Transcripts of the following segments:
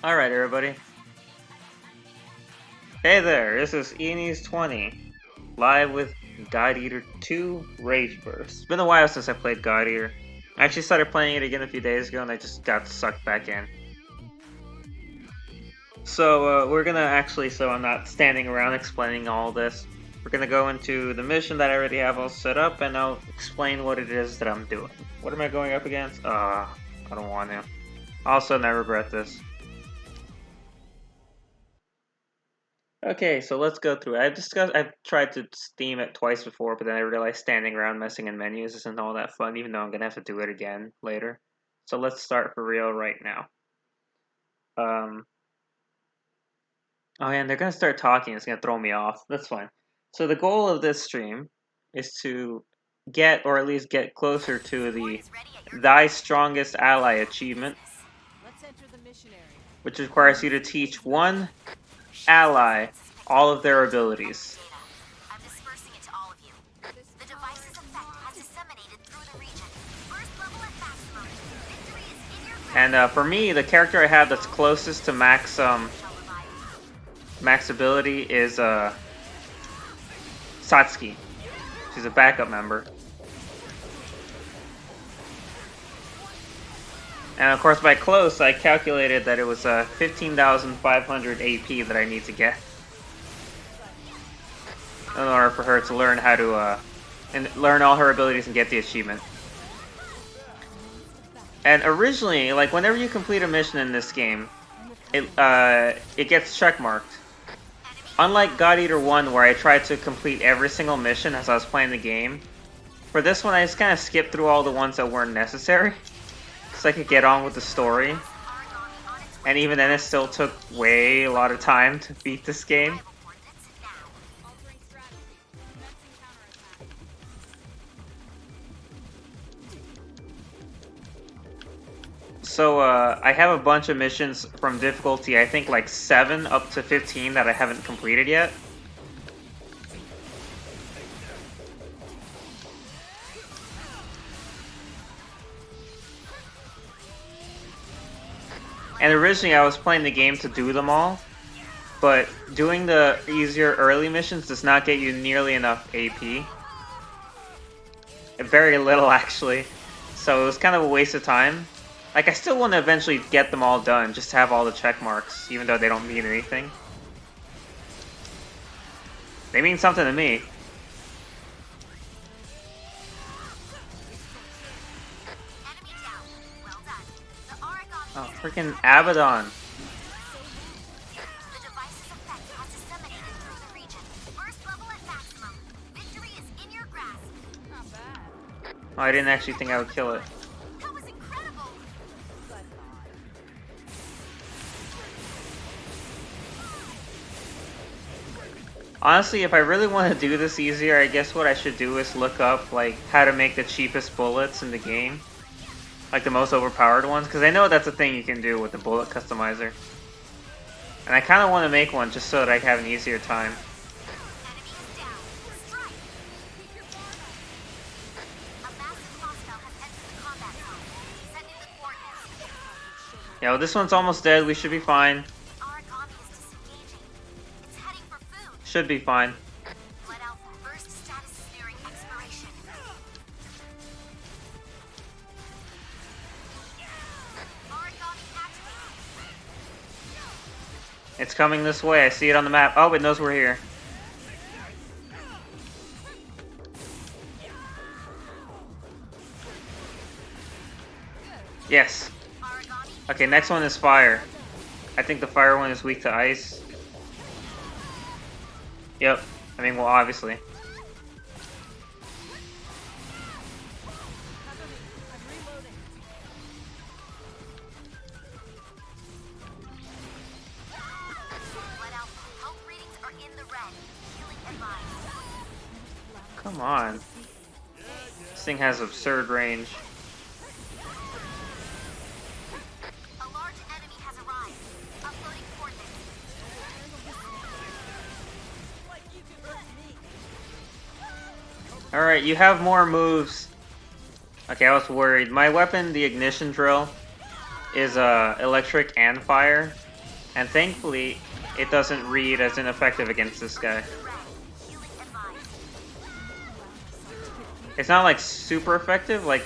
Alright, everybody. Hey there, this is EATER 20, live with God Eater 2 Rage Burst. It's been a while since I played God Eater. I actually started playing it again a few days ago and I just got sucked back in. So, we're gonna actually, so I'm not standing around explaining all this, we're gonna go into the mission that I already have all set up and I'll explain what it is that I'm doing. What am I going up against? I don't want to. Also, I regret this. Okay, so let's go through it. I've tried to Steam it twice before, but then I realized standing around messing in menus isn't all that fun, even though I'm gonna have to do it again later. So let's start for real right now. Oh yeah, and they're gonna start talking, it's gonna throw me off. That's fine. So the goal of this stream is to get, or at least get closer to the Thy Strongest Ally achievement, which requires you to teach one ally all of their abilities. And for me, the character I have that's closest to max ability is Satsuki. She's a backup member. And of course, by close, I calculated that it was 15,500 AP that I need to get in order for her to learn how to and learn all her abilities and get the achievement. And originally, like whenever you complete a mission in this game, it gets checkmarked. Unlike God Eater 1, where I tried to complete every single mission as I was playing the game, for this one I just kind of skipped through all the ones that weren't necessary, so I could get on with the story. And even then it still took a lot of time to beat this game. So, I have a bunch of missions from difficulty, I think like 7 up to 15 that I haven't completed yet. And originally I was playing the game to do them all, but doing the easier early missions does not get you nearly enough AP. Very little, actually. So it was kind of a waste of time. Like, I still want to eventually get them all done, just to have all the check marks, even though they don't mean anything. They mean something to me. Oh, freaking Abaddon. Oh, I didn't actually think I would kill it. Honestly, if I really want to do this easier, I guess what I should do is look up, like, how to make the cheapest bullets in the game. Like, the most overpowered ones, because I know that's a thing you can do with the bullet customizer. And I kind of want to make one just so that I have an easier time. Yeah, well, this one's almost dead, we should be fine. Should be fine. It's coming this way, I see it on the map. Oh, it knows we're here. Yes. Okay, next one is fire. I think the fire one is weak to ice. Yep. I mean, well, obviously. Come on. This thing has absurd range. Alright, you have more moves. Okay, I was worried. My weapon, the ignition drill, is electric and fire. And thankfully, it doesn't read as ineffective against this guy. It's not like super effective like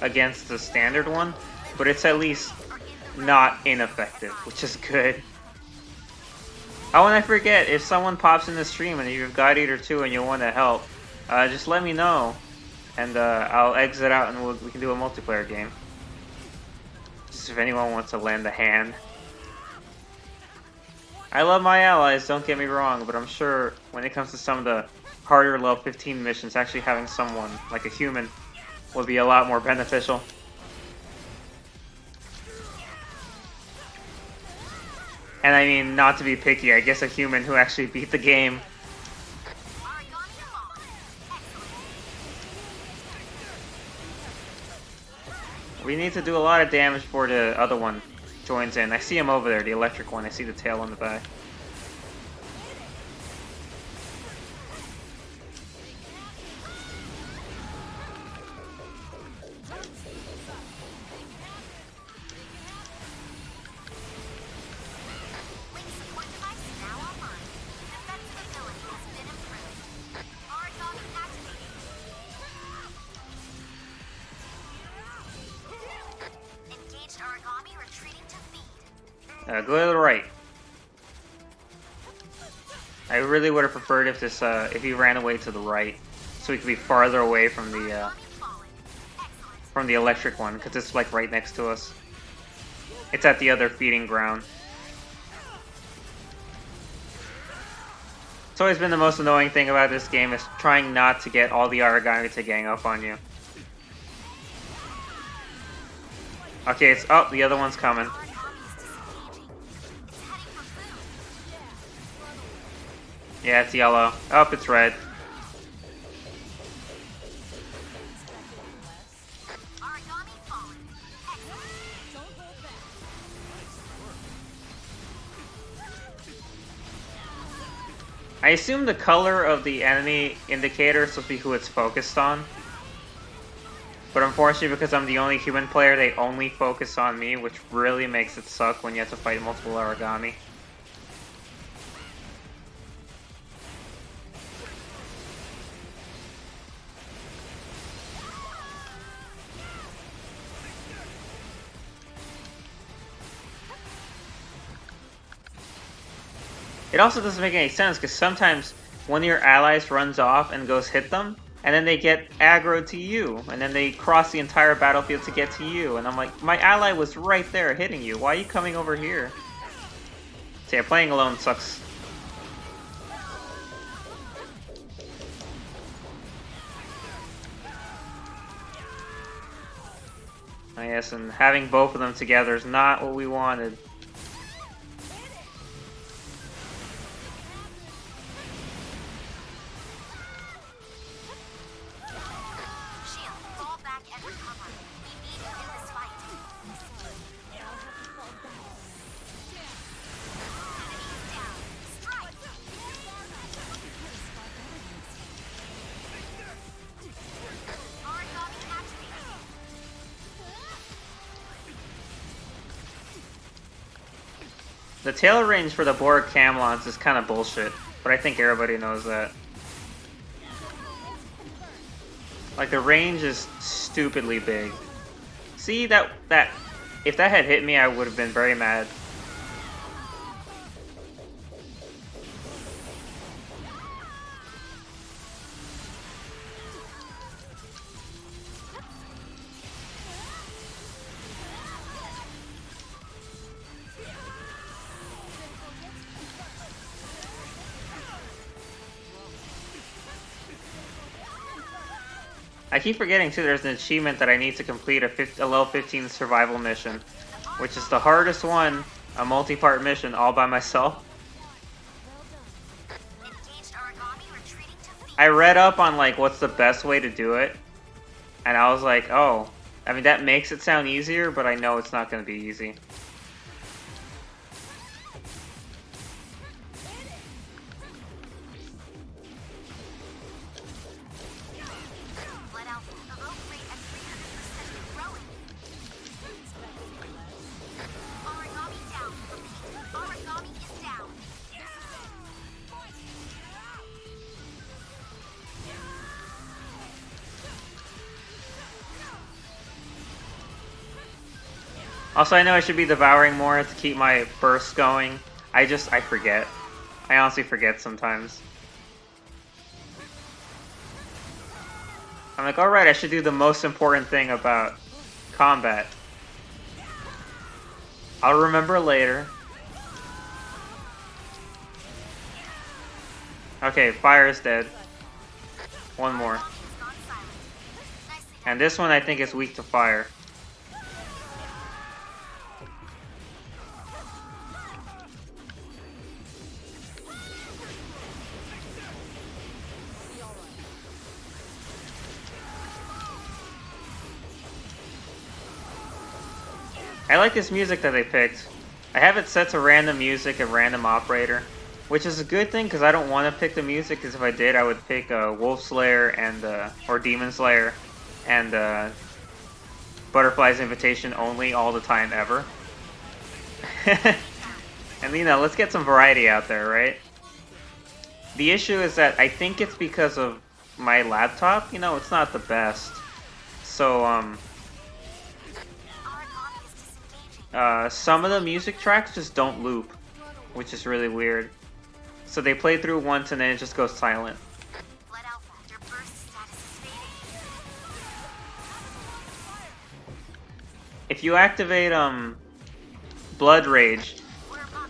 against the standard one, but it's at least not ineffective, which is good. Oh, and I forget, if someone pops in the stream and you've got EATER 2 and you want to help, just let me know, and I'll exit out and we can do a multiplayer game. Just if anyone wants to lend a hand. I love my allies, don't get me wrong, but I'm sure when it comes to some of the harder level 15 missions, actually having someone, like a human, would be a lot more beneficial. And I mean, not to be picky, I guess a human who actually beat the game. We need to do a lot of damage before the other one joins in. I see him over there, the electric one. I see the tail on the back. Go to the right. I really would have preferred if this, if he ran away to the right, so he could be farther away from the electric one, because it's like right next to us. It's at the other feeding ground. It's always been the most annoying thing about this game is trying not to get all the origami to gang up on you. Okay, it's up. The other one's coming. Yeah, it's yellow. Oh, it's red. I assume the color of the enemy indicator is supposed to be who it's focused on. But unfortunately, because I'm the only human player, they only focus on me, which really makes it suck when you have to fight multiple origami. It also doesn't make any sense, because sometimes one of your allies runs off and goes hit them, and then they get aggroed to you, and then they cross the entire battlefield to get to you, and I'm like, my ally was right there hitting you, why are you coming over here? So yeah, playing alone sucks. Yes, and having both of them together is not what we wanted. The tail range for the Borg Camelons is kind of bullshit, but I think everybody knows that. Like, the range is stupidly big. See, if that had hit me, I would have been very mad. I keep forgetting too, there's an achievement that I need to complete, a level 15 survival mission, which is the hardest one, a multi-part mission all by myself. I read up on like what's the best way to do it, and I was like, oh, I mean that makes it sound easier, but I know it's not going to be easy. Also, I know I should be devouring more to keep my burst going. I forget. I honestly forget sometimes. I'm like, alright, I should do the most important thing about combat. I'll remember later. Okay, fire is dead. One more. And this one I think is weak to fire. I like this music that they picked. I have it set to random music and random operator, which is a good thing because I don't want to pick the music, because if I did I would pick Wolf Slayer and or Demon Slayer and Butterfly's Invitation only all the time ever. And you know, let's get some variety out there, right? The issue is that I think it's because of my laptop, you know, it's not the best. So some of the music tracks just don't loop, which is really weird. So they play through once and then it just goes silent. If you activate Blood Rage,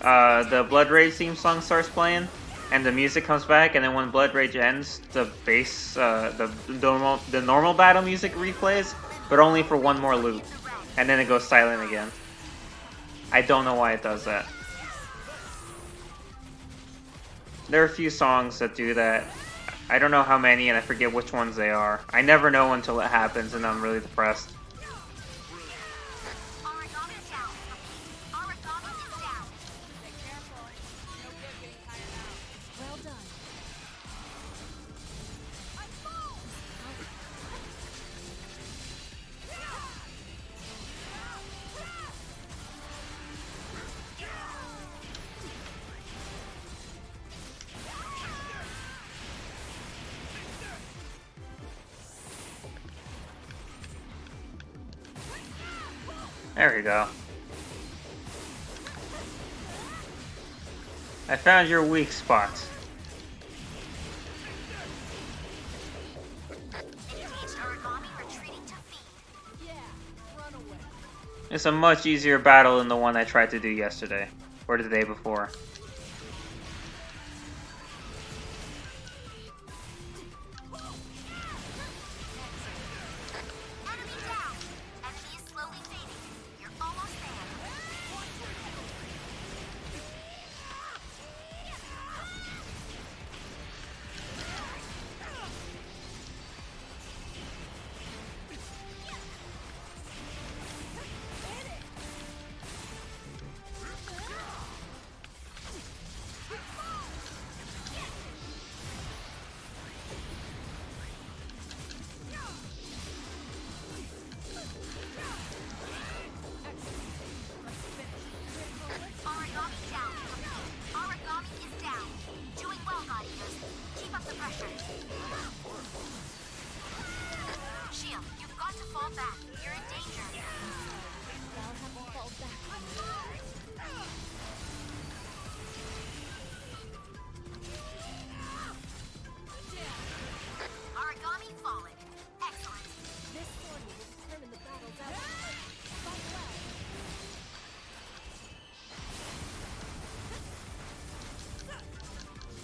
the Blood Rage theme song starts playing, and the music comes back, and then when Blood Rage ends, the bass, the normal battle music replays, but only for one more loop, and then it goes silent again. I don't know why it does that. There are a few songs that do that. I don't know how many, and I forget which ones they are. I never know until it happens, and I'm really depressed. There we go. I found your weak spot. It's a much easier battle than the one I tried to do yesterday, or the day before.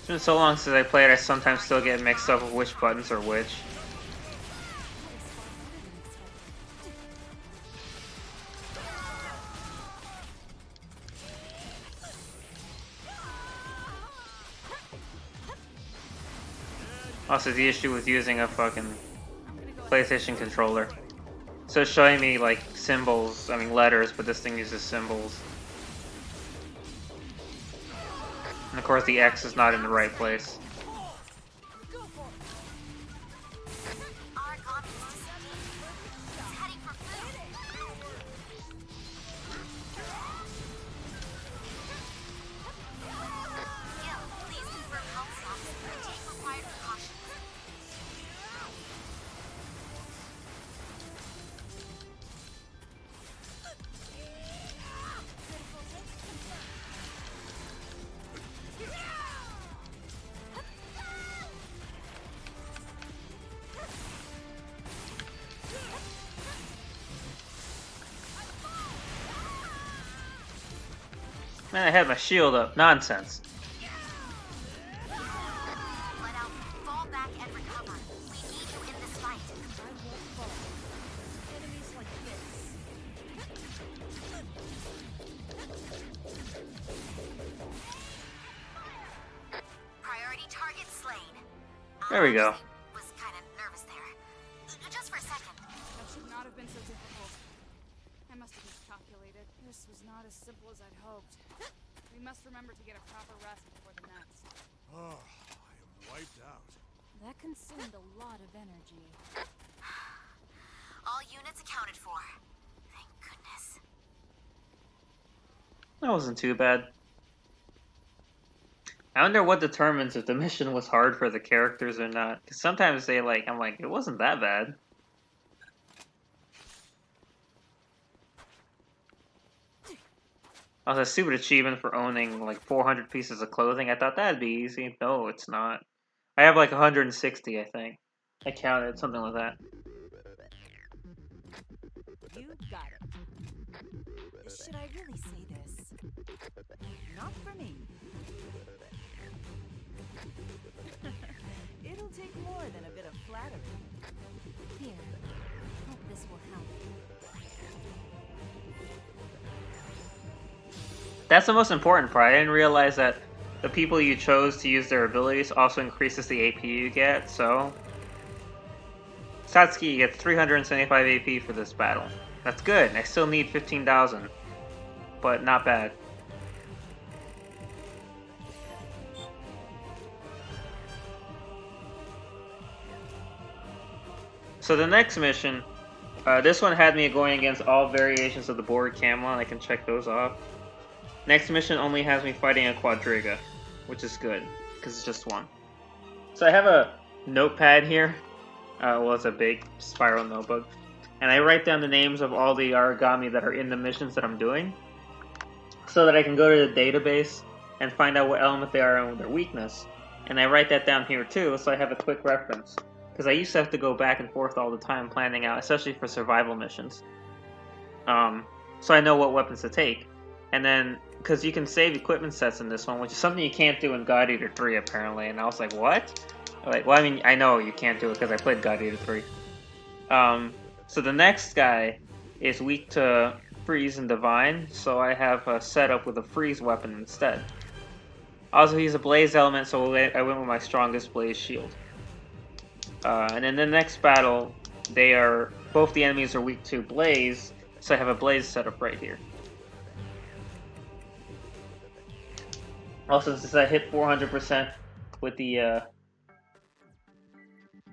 It's been so long since I played, I sometimes still get mixed up with which buttons are which. Also, the issue with using a fucking PlayStation controller. So it's showing me like symbols, I mean letters, but this thing uses symbols. And of course the X is not in the right place. Man, I had my shield up. Nonsense. Let out, fall back and recover. We need you in this fight. I won't fall. Enemies like this. Priority target slain. There we go. Was kind of nervous there. Just for a second. That should not have been so difficult. I must have miscalculated. This was not as simple as I'd hoped. We must remember to get a proper rest before the next. Oh, I am wiped out. That consumed a lot of energy. All units accounted for. Thank goodness. That wasn't too bad. I wonder what determines if the mission was hard for the characters or not. Because sometimes they I'm like, it wasn't that bad. Oh, a stupid achievement for owning like 400 pieces of clothing. I thought that'd be easy. No, it's not. I have like 160, I think. I counted, something like that. You got it. Should I really say this? Not for me. It'll take more than a bit of flattery. Here, hope this will help. That's the most important part. I didn't realize that the people you chose to use their abilities also increases the AP you get, so... Satsuki gets 375 AP for this battle. That's good. I still need 15,000. But not bad. So the next mission, this one had me going against all variations of the board Camelon. I can check those off. Next mission only has me fighting a Quadriga, which is good, because it's just one. So I have a notepad here. Well, it's a big spiral notebook. And I write down the names of all the origami that are in the missions that I'm doing, so that I can go to the database and find out what element they are and their weakness. And I write that down here too, so I have a quick reference. Because I used to have to go back and forth all the time planning out, especially for survival missions. So I know what weapons to take. And then, because you can save equipment sets in this one, which is something you can't do in God Eater 3 apparently. And I was like, what? Like, well, I mean, I know you can't do it because I played God Eater 3. So the next guy is weak to Freeze and Divine, so I have a setup with a Freeze weapon instead. Also, he's a Blaze element, so I went with my strongest Blaze shield. And in the next battle, both the enemies are weak to Blaze, so I have a Blaze setup right here. Also, since I hit 400% with the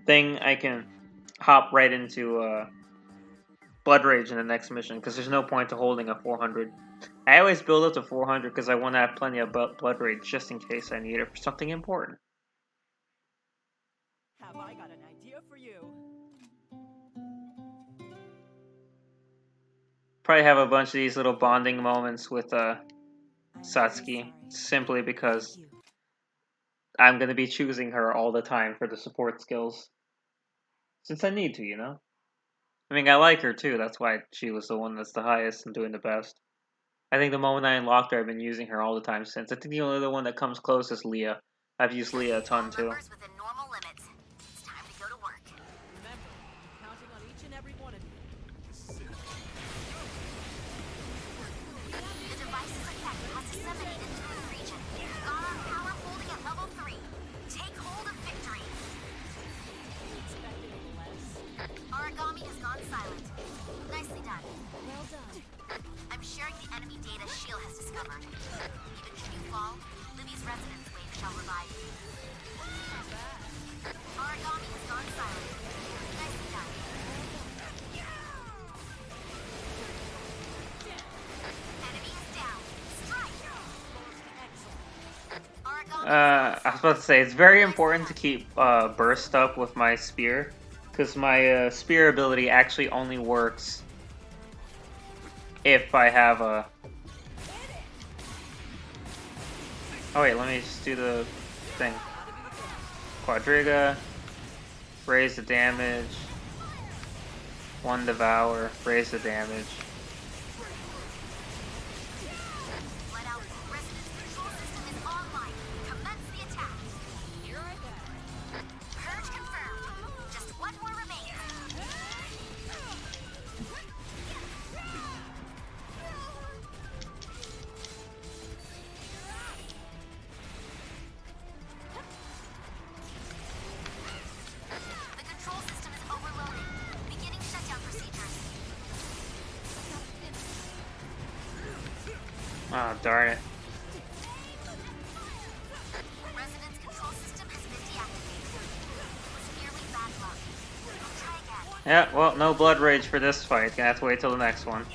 thing, I can hop right into Blood Rage in the next mission, because there's no point to holding a 400. I always build up to 400 because I want to have plenty of Blood Rage just in case I need it for something important. Have I got an idea for you? Probably have a bunch of these little bonding moments with Satsuki, simply because I'm going to be choosing her all the time for the support skills. Since I need to, you know? I mean, I like her too, that's why she was the one that's the highest and doing the best. I think the moment I unlocked her, I've been using her all the time since. I think the only other one that comes close is Leah. I've used Leah a ton too. Numbers within normal limits. It's time to go to work. Remember, counting on each and every one of you. The device's effect has disseminated through the region. Got our power holding at level 3. Take hold of victory. Expecting less. Origami has gone silent. Nicely done. Well done. I'm sharing the enemy data Shield has discovered. Even should you fall, Livy's resonance wave shall revive you. Origami has gone silent. Nicely done. Enemy is down. Strike! Origami I was about to say, it's very important to keep burst up with my spear, because my spear ability actually only works if I have a... Oh wait, let me just do the thing. Quadriga, raise the damage, 1 devour, raise the damage. let out Oh, darn it. Resonance control system has been deactivated. It was merely bad luck. Try again. Yeah, well, no blood rage for this fight. Gonna have to wait till the next one.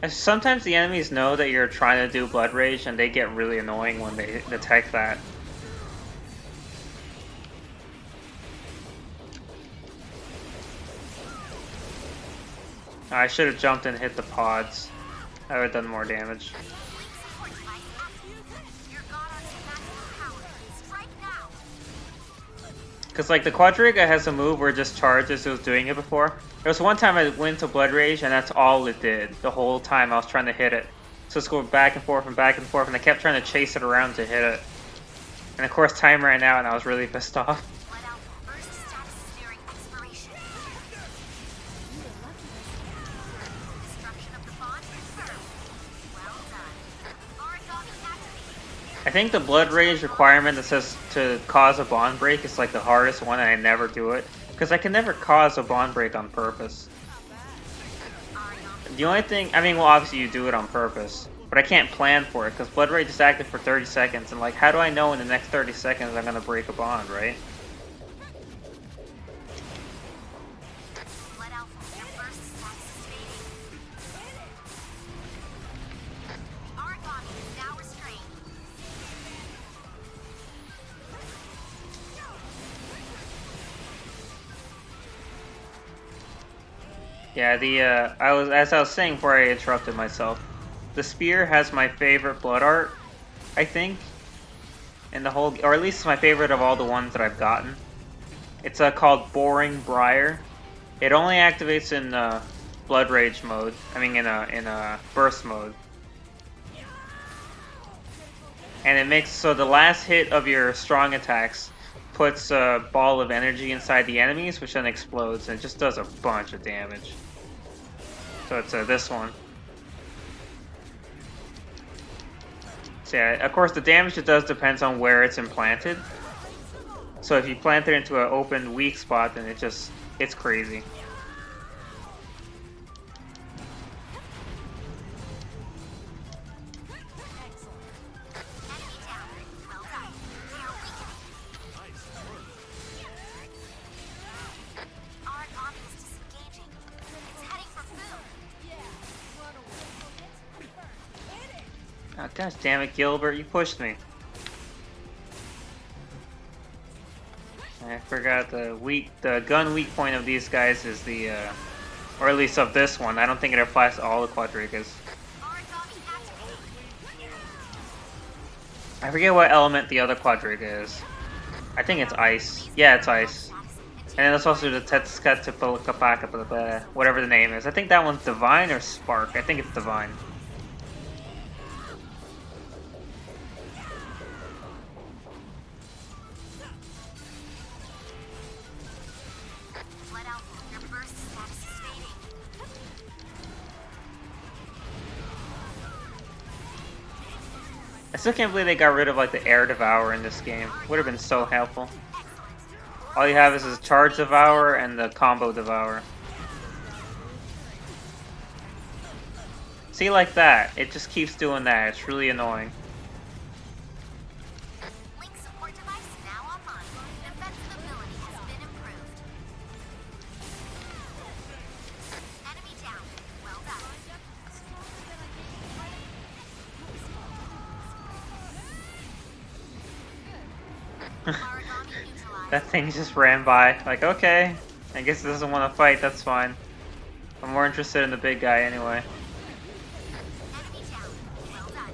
Sometimes the enemies know that you're trying to do blood rage and they get really annoying when they detect that. I should have jumped and hit the pods. I would have done more damage. Support device activated. Your god on maximum power. Strike now. Because, like, the Quadriga has a move where it just charges. It was doing it before. There was one time I went to Blood Rage, and that's all it did. The whole time I was trying to hit it. So it's going back and forth and back and forth, and I kept trying to chase it around to hit it. And of course, time ran out, and I was really pissed off. Let out. Burst status is nearing expiration. Destruction of the bond confirmed. Well done. Origami activated. I think the Blood Rage requirement that says to cause a bond break is, like, the hardest one, and I never do it. Because I can never cause a bond break on purpose. The only thing, I mean, well, obviously you do it on purpose, but I can't plan for it, because Blood Rage is active for 30 seconds, and, like, how do I know in the next 30 seconds I'm going to break a bond, right? Let out. Your burst status is fading. Origami is now restrained. Yeah, as I was saying before I interrupted myself, the spear has my favorite blood art, I think, in the whole, or at least it's my favorite of all the ones that I've gotten. It's called Boring Briar. It only activates in Blood Rage mode. I mean, in a burst mode, and it makes so the last hit of your strong attacks puts a ball of energy inside the enemies, which then explodes, and it just does a bunch of damage. So it's this one. So yeah, of course the damage it does depends on where it's implanted. So if you plant it into an open weak spot, then it's crazy. Enemy down. Well done. We are weakening. Origami is disengaging. It's heading for food. Oh, gosh damn it, Gilbert, you pushed me. I forgot the gun weak point of these guys is the, or at least of this one. I don't think it applies to all the Quadrigas. Origami activated. I forget what element the other Quadriga is. I think it's ice. Yeah, it's ice. And then there's also the Tetskatipalakapaka, whatever the name is. I think that one's Divine or Spark. I think it's Divine. Let out. Your burst status is fading. I still can't believe they got rid of like the Air Devour in this game. Would have been so helpful. All you have is a Charge Devour and the Combo Devour. See, like that. It just keeps doing that. It's really annoying. Link support device now online. Defensive ability has been improved. Enemy down. Well done. Origami neutralized. That thing just ran by. Like, okay. I guess it doesn't want to fight. That's fine. I'm more interested in the big guy anyway. Enemy down. Well done.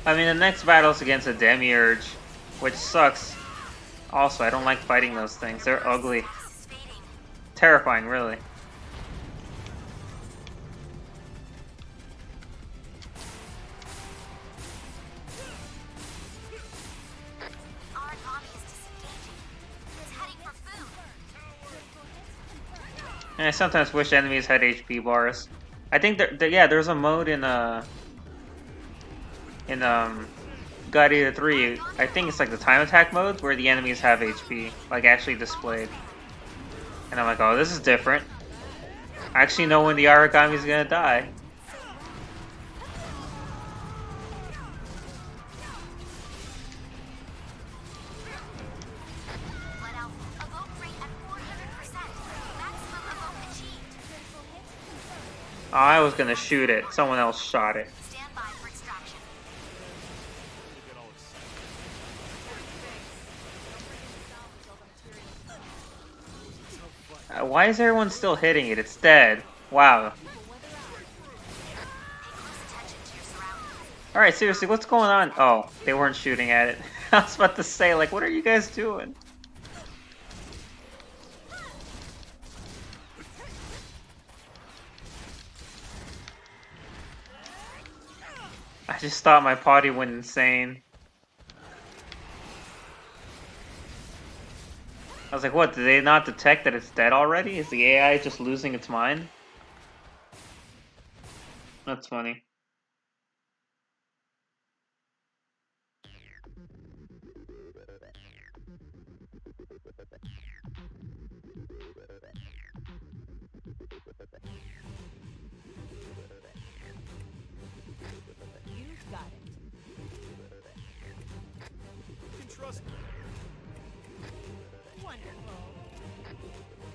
I mean, the next battle's against a Demiurge, which sucks. Also, I don't like fighting those things. They're ugly. Status is fading. Terrifying, really. Origami is disengaging. It's heading for food. And I sometimes wish enemies had HP bars. I think yeah, there's a mode in God Eater 3. I think it's like the time attack mode where the enemies have HP, like actually displayed. And I'm like, oh, this is different. I actually know when the Aragami's gonna die. Blood Alpha, evoke rate at 400%. Maximum evoke achieved. Oh, I was gonna shoot it. Someone else shot it. Stand by for extraction. You get all excited. Why is everyone still hitting it? It's dead. Wow. Pay close attention to your surroundings. Alright, seriously, what's going on? Oh, they weren't shooting at it. I was about to say, like, what are you guys doing? I just thought my potty went insane. I was like, what, did they not detect that it's dead already? Is the AI just losing its mind? That's funny. You've got it. You can trust me. Wonderful.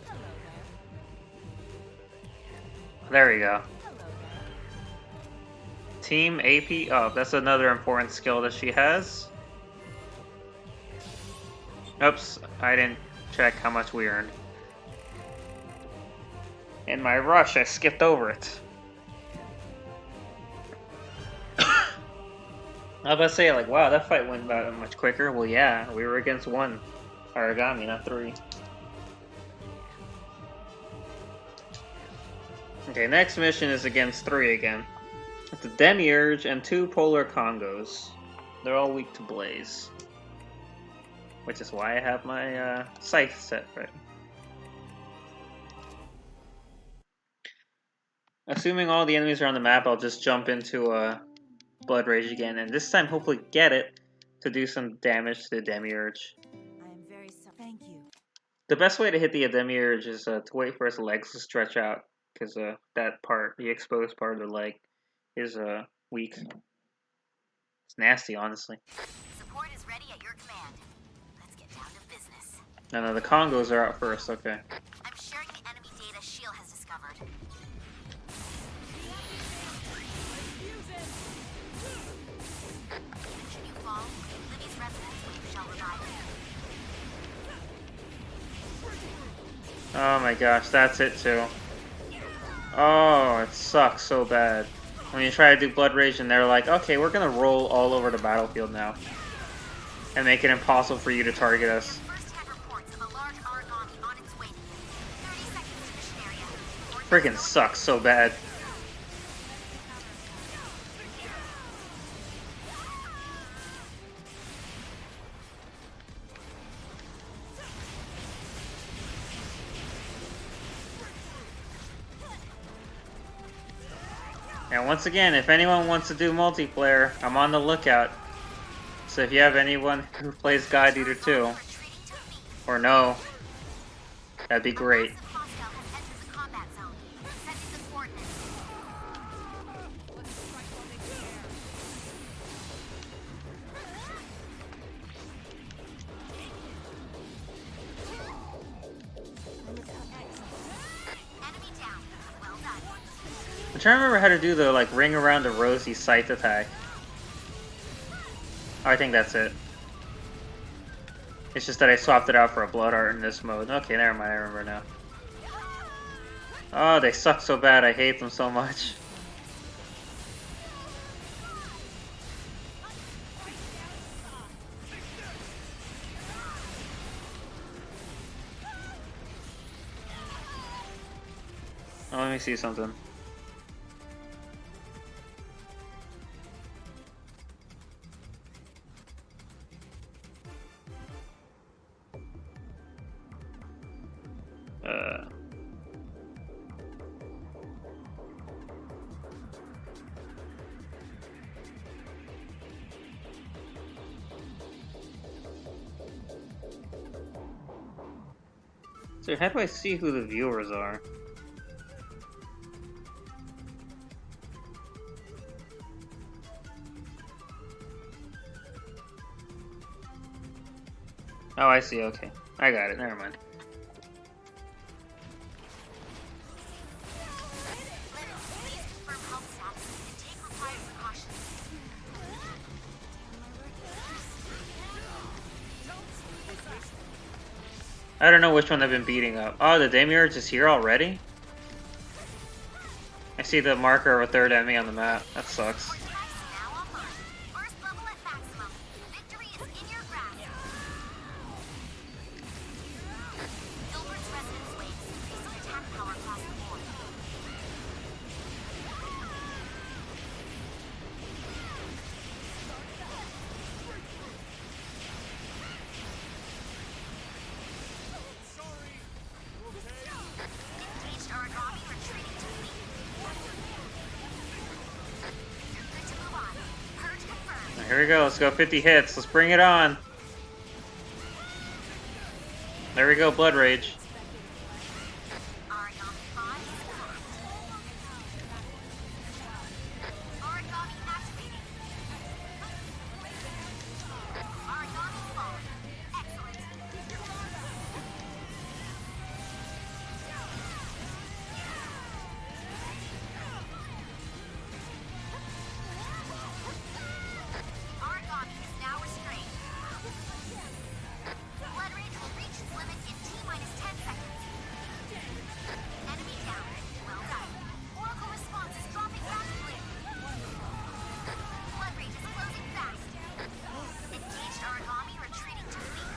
Hello there. There we go. Hello there. Team AP. Oh, that's another important skill that she has. Oops, I didn't check how much we earned. In my rush, I skipped over it. I was about to say, like, wow, that fight went much quicker. Well, yeah, we were against one Aragami, not three. Okay, next mission is against three again. It's a Demiurge and two Polar Congos. They're all weak to Blaze. Which is why I have my scythe set ready. Assuming all the enemies are on the map, I'll just jump into Blood Rage again, and this time hopefully get it to do some damage to the Demiurge. I am very sorry. Thank you. The best way to hit the Demiurge is to wait for his legs to stretch out, because that part, the exposed part of the leg, is weak. It's nasty, honestly. Support is ready at your command. Let's get down to business. No, the Congos are out first, okay. I'm sharing the enemy data Shield has discovered. Should you fall, Livy's resonance wave shall revive you. Oh my gosh, that's it too. Oh, it sucks so bad. When you try to do Blood Rage and they're like, okay, we're gonna roll all over the battlefield now. And make it impossible for you to target us. First-hand reports of a large Aragami on its way to you. 30 seconds to mission area. Freaking sucks so bad. And once again, if anyone wants to do multiplayer, I'm on the lookout. So if you have anyone who plays God Eater 2, Retreating to me. or no, that'd be great. Massive hostile has entered the combat zone. Sending the coordinates. Let's strike while they can air. Enemy down. Well done. I'm trying to remember how to do the like ring around the rosy scythe attack. Oh, I think that's it. It's just that I swapped it out for a blood art in this mode. Okay, never mind, I remember now. Oh, they suck so bad, I hate them so much. Oh, let me see something. So how do I see who the viewers are? Oh, I see, okay. I got it, never mind. Please confirm health status and take required precautions. I don't know which one I've been beating up. Oh, the Demiurge is here already? I see the marker of a third enemy on the map. That sucks. Your device is now online. First level at maximum. Victory is in your grasp. Gilbert's resonance waves increasing attack power across the board. Engaged origami retreating to fleet. You're good to move on. Purge confirmed. Here we go, let's go 50 hits. Let's bring it on. There we go, Blood Rage. Origami 5 is cracked. Origami activating. Origami falling. Excellent. Origami is now restrained. Blood rage will reach its limit in T-minus 10 seconds. Enemy down. Well done. Oracle response is dropping rapidly. Blood rage is closing fast. Engaged origami retreating to fleet.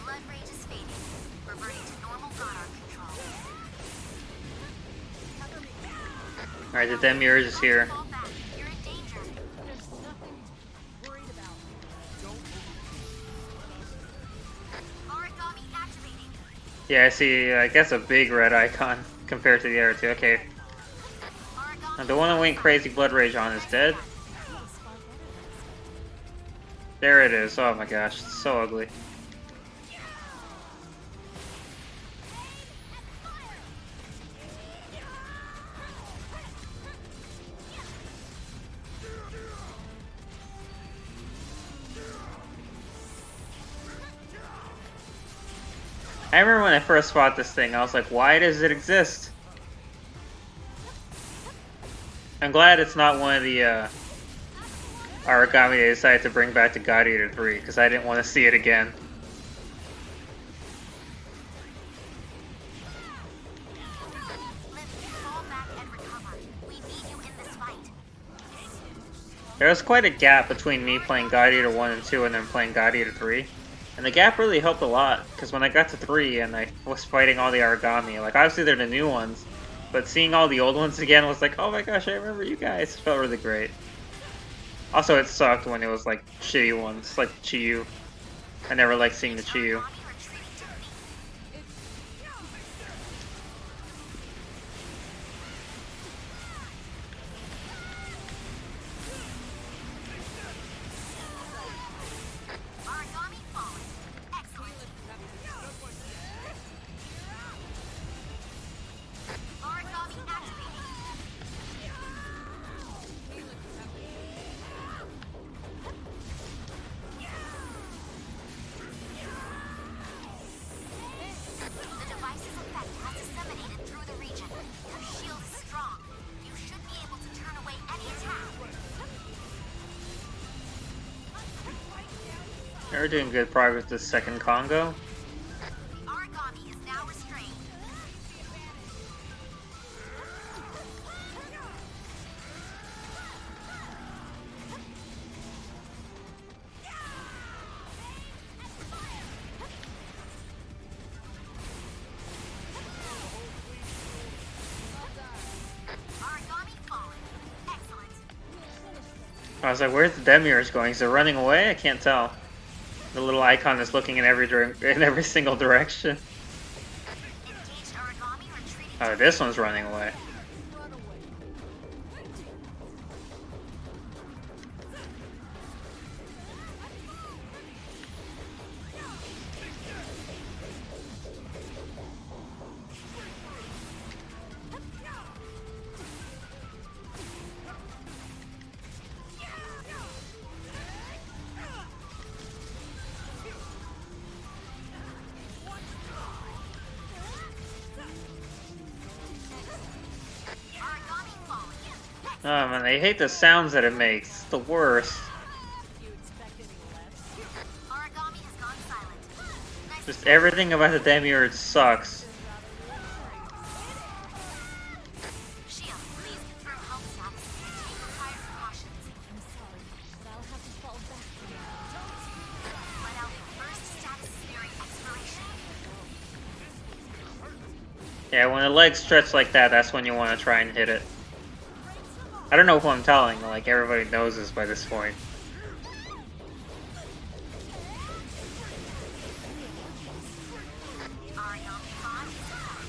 Blood rage is fading, reverting to normal Goddard control. Alright, the Demiurge is here. Fall back. You're in danger. There's nothing to be worried about. Origami activating. Yeah, I see, I guess a big red icon compared to the other two. Okay. Origami. Now, the one that went crazy Blood Rage on is dead. There it is. Oh my gosh, it's so ugly. I remember when I first fought this thing, I was like, why does it exist? I'm glad it's not one of the origami they decided to bring back to God Eater 3, because I didn't want to see it again. Liv, fall back and recover. We need you in this fight. There was quite a gap between me playing God Eater 1 and 2 and then playing God Eater 3. And the gap really helped a lot, because when I got to 3 and I was fighting all the origami, like obviously they're the new ones, but seeing all the old ones again was like, oh my gosh, I remember you guys. It felt really great. Also, it sucked when it was like shitty ones, like Chiyu. I never liked seeing the Chiyu. Origami retreating to fleet. Origami falling. Excellent. Origami activating. The device's effect has disseminated through the region. Your shield is strong. You should be able to turn away any attack. We're doing good progress this second Congo. The origami is now restrained. Origami falling. Excellent. I was like, where's the Demiurge going? Is it running away? I can't tell. The little icon is looking in every single direction. Engaged origami retreating. Oh, this one's running away. Oh man, I hate the sounds that it makes. It's the worst. You expect any less? Origami has gone silent. Nice Just everything about the Demiurge sucks. shield. Please confirm health status and take required precautions. I'm sorry, but I'll have to fall back for now. Let out the first status smearing expiration. Yeah, when the legs stretch like that, that's when you want to try and hit it. I don't know who I'm telling, like everybody knows this by this point. Origami pod is attacked.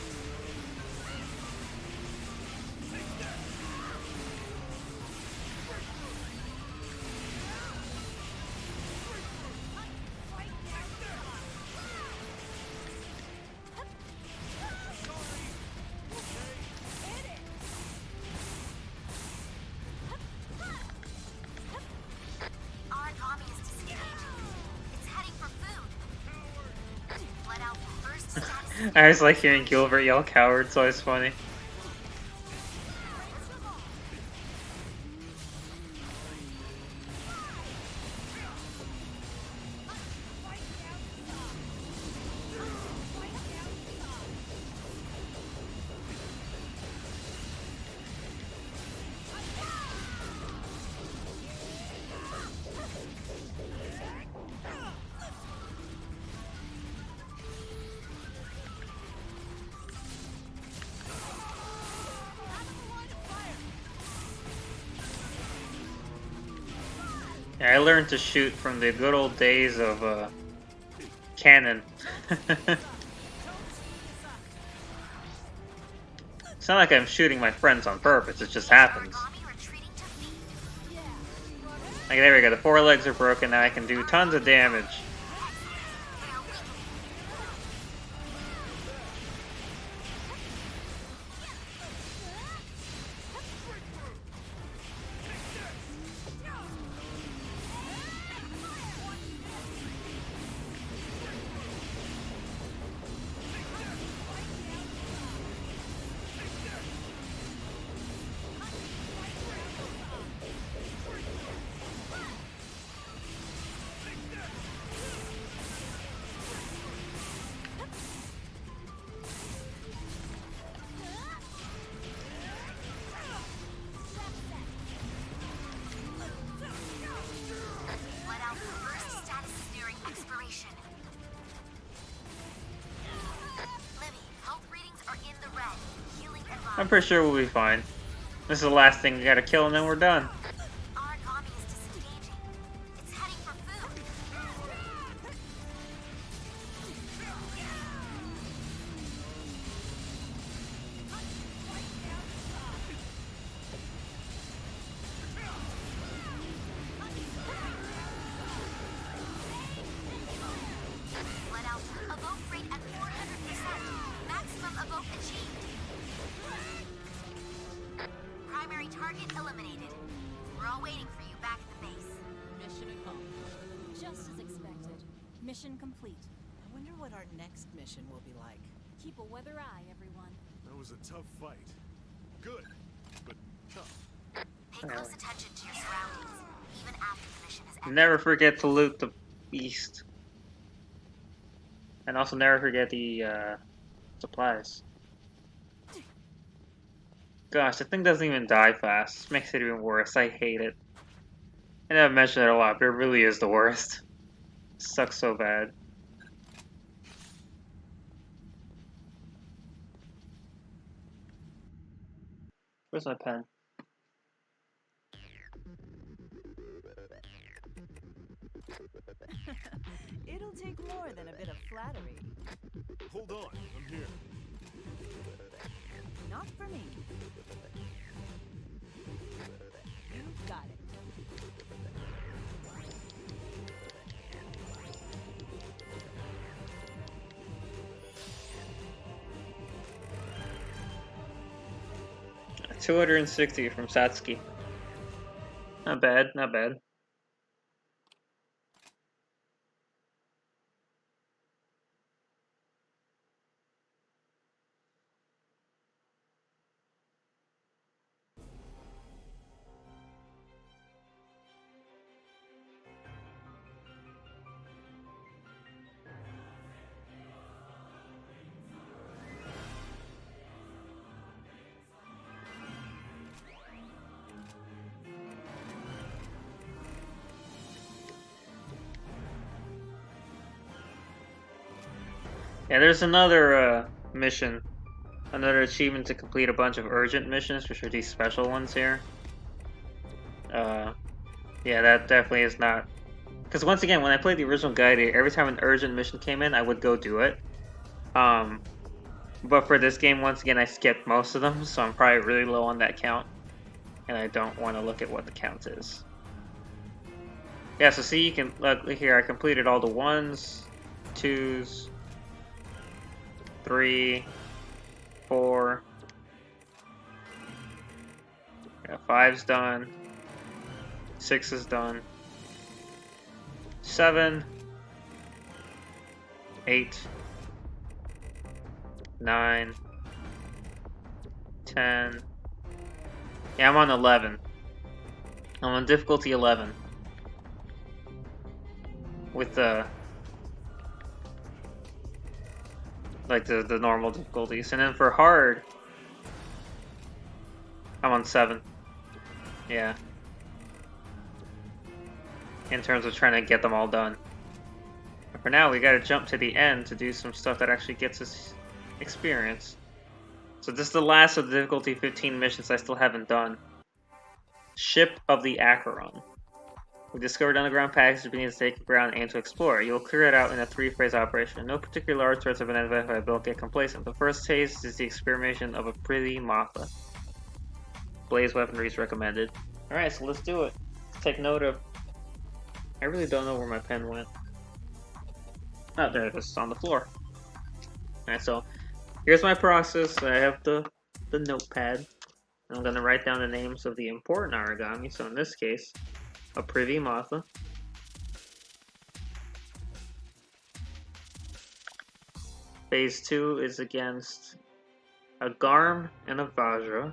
Origami is disengaging. It's heading for food. Let out the first status. I just like hearing Gilbert yell coward, so it's funny. Yeah, I learned to shoot from the good old days of cannon. It's not like I'm shooting my friends on purpose, it just happens. Origami retreating to feet. Like, there we go, the four legs are broken, now I can do tons of damage. They are weakening. Let out the first status smearing expiration. Libby, health readings are in the red. Healing I'm advised. pretty sure we'll be fine. This is the last thing we gotta kill and then we're done. Origami is disengaging. It's heading for food. Let out evoke rate at 400%. Maximum evoke achieved. Primary target eliminated. We're all waiting for you back at the base. Mission accomplished. Just as expected. Mission complete. I wonder what our next mission will be like. Keep a weather eye, everyone. That was a tough fight. Good, but tough. Pay close attention to your surroundings, even after the mission is ended. Never forget to loot the beast. And also never forget the supplies. Gosh, the thing doesn't even die fast. Makes it even worse. I hate it. I know I've mentioned it a lot, but it really is the worst. It sucks so bad. Where's my pen? It'll take more than a bit of flattery. Hold on, I'm here. Not for me. You got it. $260 from Satsuki. Not bad, not bad. Yeah, there's another mission. Another achievement to complete a bunch of urgent missions, which are these special ones here. Yeah, that definitely is not... Because once again, when I played the original Guide, every time an urgent mission came in, I would go do it. But for this game, once again, I skipped most of them, so I'm probably really low on that count. And I don't want to look at what the count is. Yeah, so see, you can look here, I completed all the 1s, 2s, 3, 4, yeah, 5's done, 6 is done, 7, 8, 9, 10, yeah, I'm on 11. I'm on difficulty 11. With the like the normal difficulties. And then for hard, I'm on 7. Yeah. In terms of trying to get them all done. But for now, we gotta jump to the end to do some stuff that actually gets us experience. So this is the last of the difficulty 15 missions I still haven't done. Ship of the Acheron. We discovered underground packages beneath the sacred ground and aim to explore. You will clear it out in a 3-phase operation. No particular large threats have been identified, but don't get complacent. The first phase is the experimentation of a pretty Martha. Blaze weaponry is recommended. Alright, so let's do it. Let's take note of... I really don't know where my pen went. Oh, there it is. It's on the floor. Alright, so here's my process. I have the notepad. I'm going to write down the names of the important origami. So in this case, a Privy Martha. Phase 2 is against a Garm and a Vajra.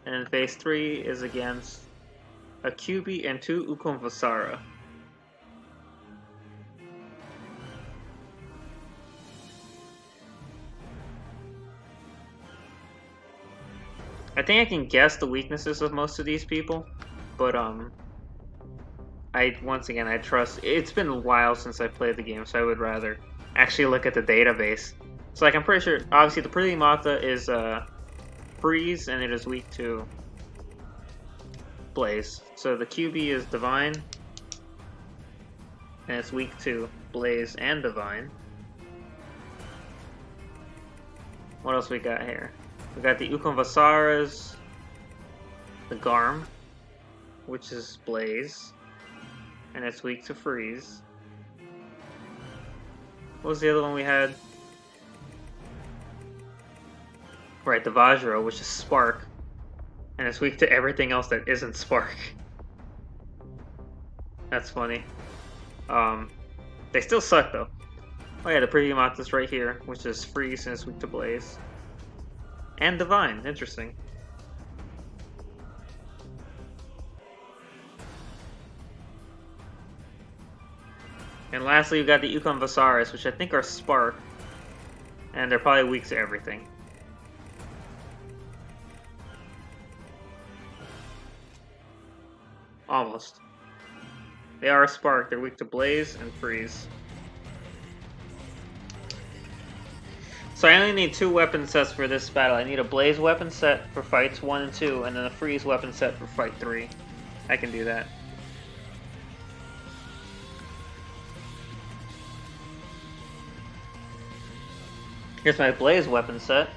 And phase 3 is against a Kyubi and 2 Ukonvasara. I think I can guess the weaknesses of most of these people, but once again I trust. It's been a while since I played the game, so I would rather actually look at the database. So like I'm pretty sure, obviously the Pretty Martha is freeze, and it is weak to blaze. So the QB is divine, and it's weak to blaze and divine. What else we got here? We got the Ukonvasaras, the Garm, which is blaze, and it's weak to freeze. What was the other one we had? Right, the Vajra, which is spark, and it's weak to everything else that isn't spark. That's funny. They still suck though. Oh yeah, the preview mod is right here, which is freeze and it's weak to blaze. And divine, interesting. And lastly, we got the Ukonvasaras, which I think are spark, and they're probably weak to everything. Almost. They are spark, they're weak to blaze and freeze. So I only need 2 weapon sets for this battle. I need a blaze weapon set for fights 1 and 2, and then a freeze weapon set for fight 3. I can do that. Here's my blaze weapon set.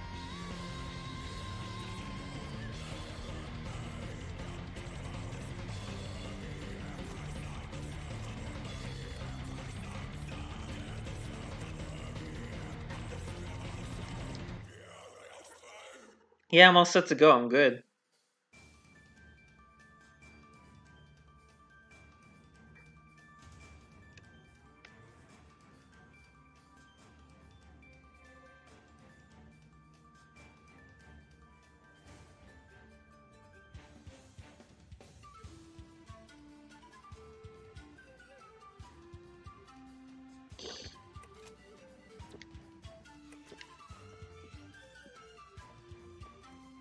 Yeah, I'm all set to go. I'm good.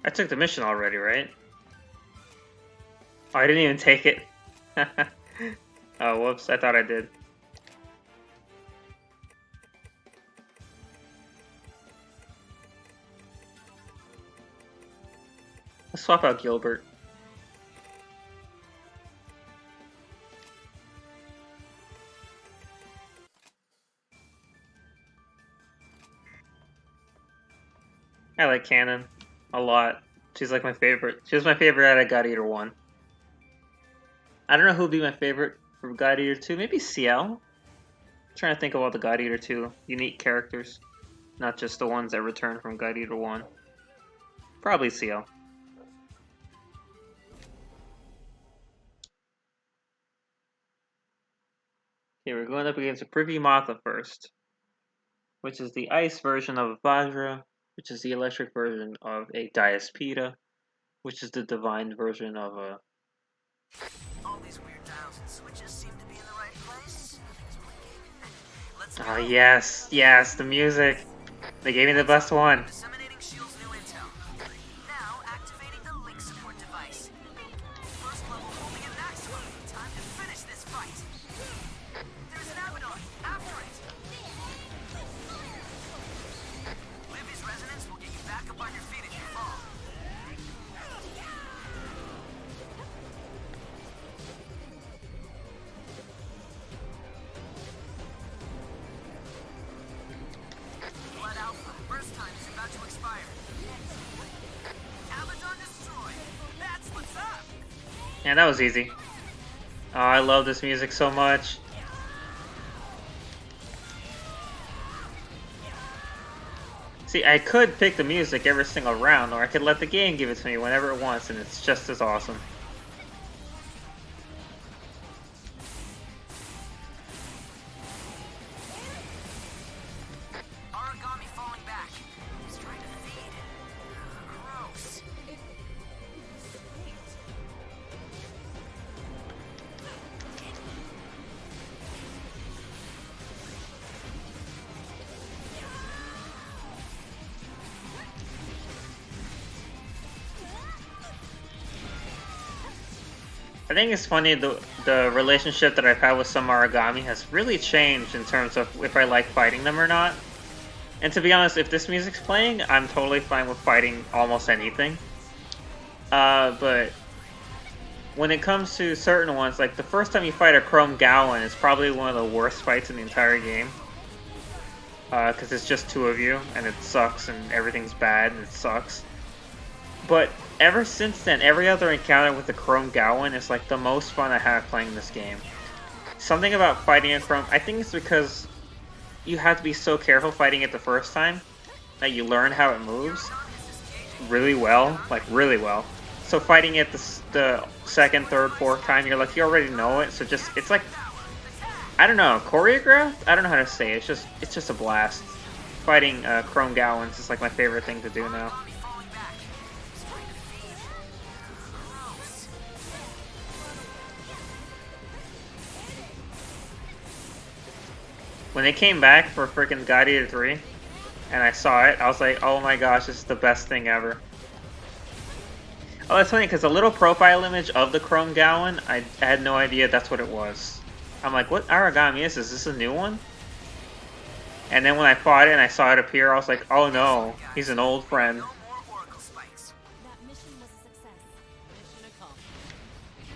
I took the mission already, right? Oh, I didn't even take it. Oh, whoops. I thought I did. Let's swap out Gilbert. I like Cannon a lot. She's like my favorite. She was my favorite out of God Eater 1. I don't know who would be my favorite from God Eater 2. Maybe CL? I'm trying to think of all the God Eater 2 unique characters. Not just the ones that return from God Eater 1. Probably CL. Okay, we're going up against a Privy Matha first, which is the ice version of a Vajra, which is the electric version of a Diaspida, which is the divine version of a... All these weird dials and switches seem to be in the right place. Nothing's blinking. Let's go. Oh yes, yes, the music. They gave me the best one. Disseminating Shield's new intel. Now activating the link support device. First level holding in that one. Time to finish this fight. There's an Abaddon. After it. Livy's resonance will get you back up on your feet if you fall. Blood Alpha. Burst time is about to expire. Abaddon destroyed. That's what's up. Yeah, that was easy. Oh, I love this music so much. See, I could pick the music every single round, or I could let the game give it to me whenever it wants, and it's just as awesome. Origami falling back. He's trying to feed. Gross. I think it's funny, the relationship that I've had with some Origami has really changed in terms of if I like fighting them or not. And to be honest, if this music's playing, I'm totally fine with fighting almost anything. But when it comes to certain ones, like the first time you fight a Chrome Gowan is probably one of the worst fights in the entire game. Because it's just two of you, and it sucks, and everything's bad, and it sucks. But ever since then, every other encounter with the Chrome Gowan is like the most fun I have playing this game. Something about fighting a Chrome, I think it's because you have to be so careful fighting it the first time that you learn how it moves really well, like really well. So fighting it the second, third, fourth time, you're like, you already know it, so just, it's like, I don't know, choreographed? I don't know how to say it, it's just a blast. Fighting Chrome Gowans is like my favorite thing to do now. When they came back for freaking God Eater 3, and I saw it, I was like, oh my gosh, this is the best thing ever. Oh, that's funny, because the little profile image of the Chrome Gowan, I had no idea that's what it was. I'm like, what Origami is this? Is this a new one? And then when I fought it and I saw it appear, I was like, oh no, he's an old friend. That mission was a success. Mission accomplished.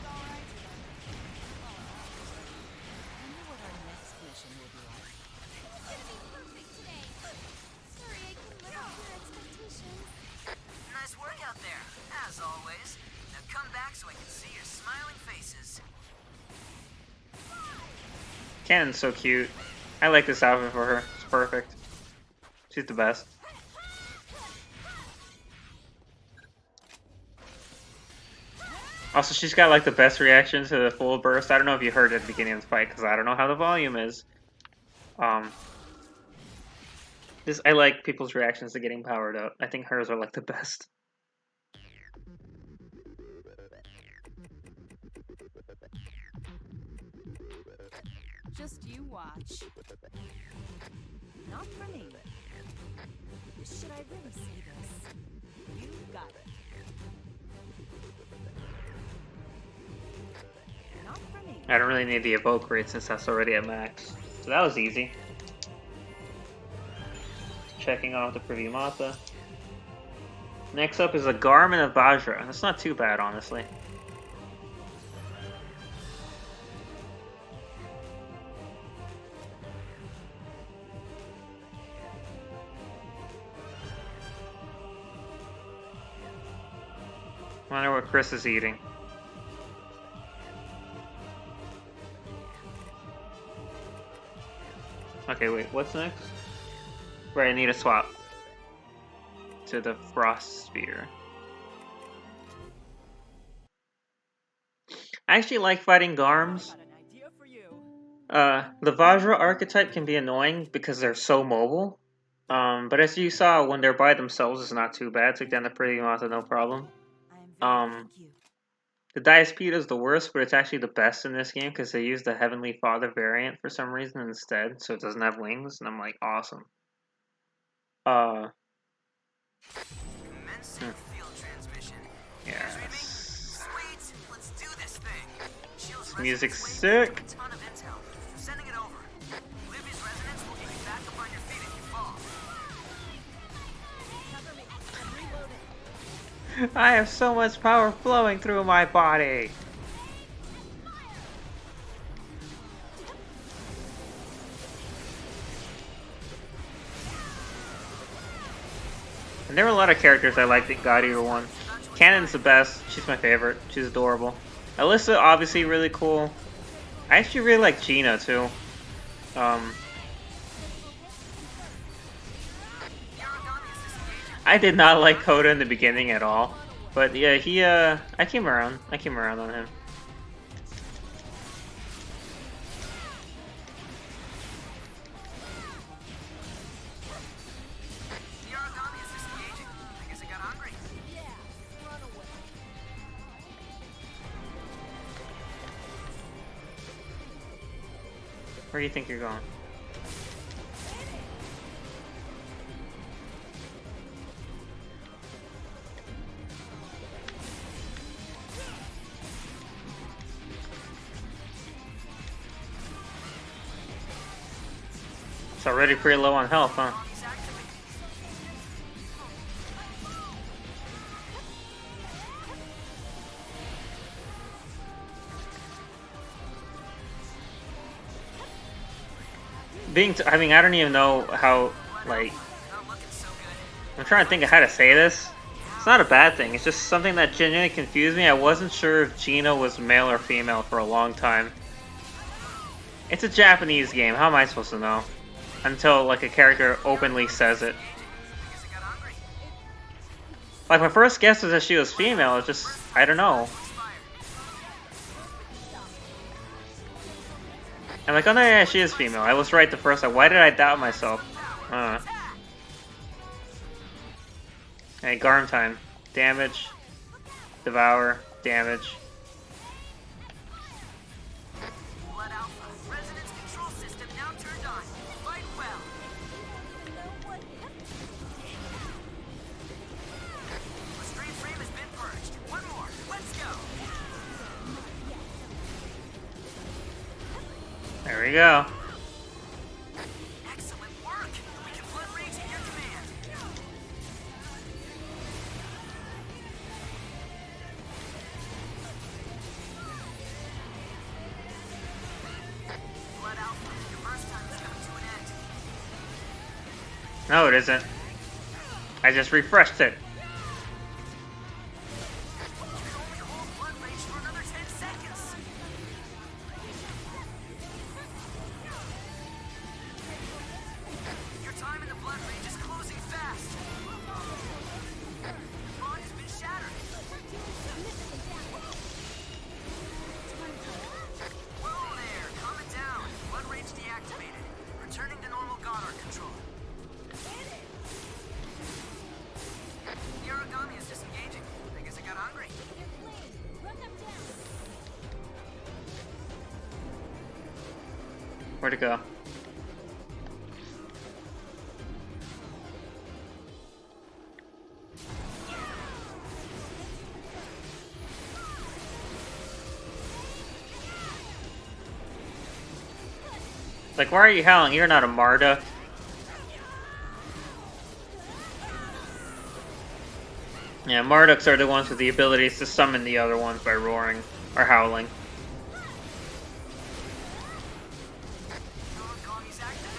I wonder what our next mission will be like. It's gonna be perfect today. Sorry, I couldn't live up to your expectations. Nice work out there, as always. Now come back so I can see your smiling faces. Cannon's so cute. I like this outfit for her. It's perfect. She's the best. Also, she's got like the best reaction to the full burst. I don't know if you heard it at the beginning of the fight, because I don't know how the volume is. I like people's reactions to getting powered up. I think hers are like the best. Just you watch. Not for me. Should I really say this? You got it. Not for me. I don't really need the evoke rate since that's already at max. So that was easy. Checking off the Privy Matha. Next up is a Garm and a Vajra. That's not too bad, honestly. I wonder what Chris is eating. Okay, wait, what's next? Right, I need a swap to the Frost Sphere. I actually like fighting Garms. Got an idea for you. The Vajra archetype can be annoying because they're so mobile. But as you saw, when they're by themselves, it's not too bad. Took down the pretty Mata, no problem. I am very Um, thank you. The Diaspeda is the worst, but it's actually the best in this game because they use the Heavenly Father variant for some reason instead, so it doesn't have wings, and I'm like, awesome. Commencing field transmission. Yes. Sweet, let's do this thing. Shield's This music's resonance sick. wave, a ton of intel. Sending it over. Livy's resonance will get you back up on your feet if you fall. Cover me. I'm reloading. I have so much power flowing through my body. And there were a lot of characters I liked in God Eater 1. Canon's the best. She's my favorite. She's adorable. Alyssa, obviously, really cool. I actually really like Gina, too. I did not like Coda in the beginning at all. But yeah, I came around. I came around on him. The origami is disengaging. I guess it got hungry. Where do you think you're going? It's already pretty low on health, huh? He's activated. I mean, I don't even know how, like, Not looking so good. I'm trying to think of how to say this. It's not a bad thing, it's just something that genuinely confused me. I wasn't sure if Gina was male or female for a long time. It's a Japanese game, how am I supposed to know? Until, like, a character openly says it. I guess it got hungry. Like, my first guess was that she was female, it's just, I don't know. I'm like, oh no, yeah, she is female. I was right the first time. Why did I doubt myself? Hey, Garm time. Damage. Devour. Damage. Blood Alpha. Resonance control system now turned on. Fight well. Restraint frame has been purged. One more. Let's go. There we go. Excellent work. We can blood rage at your command. Blood Alpha. Your burst time is coming to an end. No, it isn't. I just refreshed it. You can hold blood rage for another 10 seconds. Your time in the blood rage is closing fast. Bond has been shattered. Whoa there, calm it down. Blood rage deactivated. Returning to normal Goddard control. The origami is disengaging. I guess it got hungry. Where'd it go? Like, why are you howling? You're not a Marda. Yeah, Marduks are the ones with the abilities to summon the other ones by roaring or howling. Origami's active.